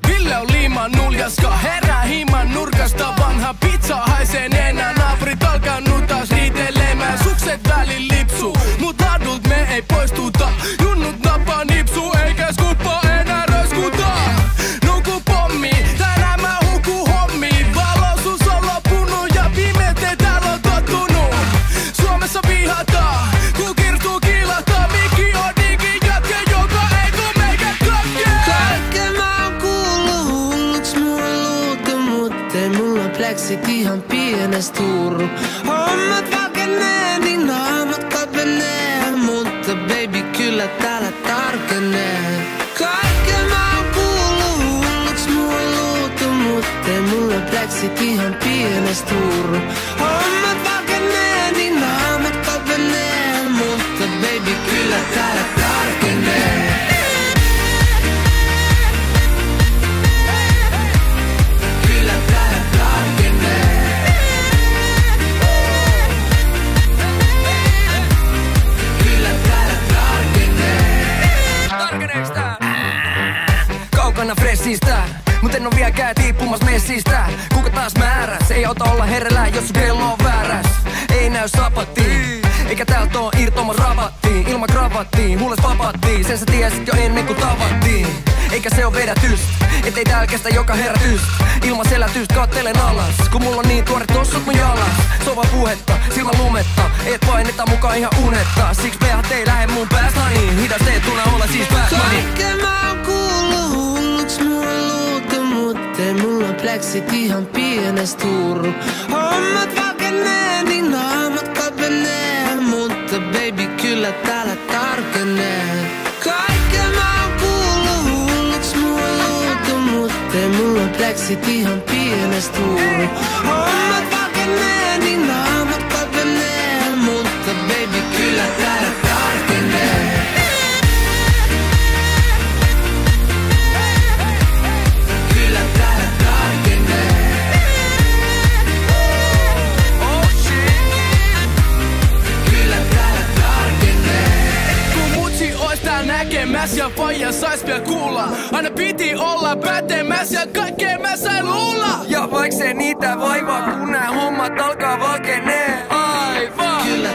Ville on liiman nuljaska, herää himan nurkasta. Vanha pizza haisee nenä, naapurit alkanut taas riitelemään. Sukset välin lipsuu, mut ladult me ei poistuta. Junnut nappaa nipsuu, eikä skuppaa enää röskuta. Nuku pommi, tänään mä huku hommiin. Valoisuus on loppunut ja pimeteen täällä on tottunut. Suomessa vihataan, kun kirstuu kiilahtaa. Mikki on digin jätkä, joka ei tuu meikä katkee. Kaikkea mä oon kuullut, hulluks mua luutu, mut ei mulla pleksit ihan pienes turru. Hommat valkenee, niin naamat kapenee, mutta baby kyllä täällä tarkenee. Kaikkea mä oon kuullut, hulluks mua luutu, mut ei mulla pleksit ihan pienes turru. Hommat valkenee, niin naamat kapenee, mutta baby kyllä täällä tarkenee. Kaukana fressistä, mut en oo vieläkään tiippumas messistä. Kuka taas määräs? Ei auta olla herrellä, jos sun kello on vääräs. Ei näy sapattiin, eikä täältä oo irtomas rabattiin. Ilman kravattiin, huules vapattiin. Sen sä tiesit jo ennen kuin tavattiin. Eikä se oo vedätys, ettei täällä kestä joka herätys. Ilman selätystä kattelen alas, kun mulla on niin tuore tossut mun jalas. Se on vaan puhetta, silmä lumetta, et paineta mukaan ihan unetta. Siksi pehät ei lähe mun päästä niin hidasteet tunne olla siis Batman. Kaikkea mä oon kuullut, hulluks mua luutu, mut ei mulla pleksit ihan pienes turru. Hommat valkenee, niin naamat kapenee, mutta baby kyllä täällä tarkenee. Kaikkea mä oon kuullut, hulluks mua luutu, mut ei mulla pleksit ihan pienes turru. Hommat valkenee, niin naamat kapenee, mutta baby kyllä täällä tarkenee. Näkemäs ja faija sais vielä kuulla. Aina piti olla pätemäs ja kaikkea mä sain luulla. Ja vaik se niitä vaivaa, kun nää hommat alkaa valkenee. Aivan. Kyllä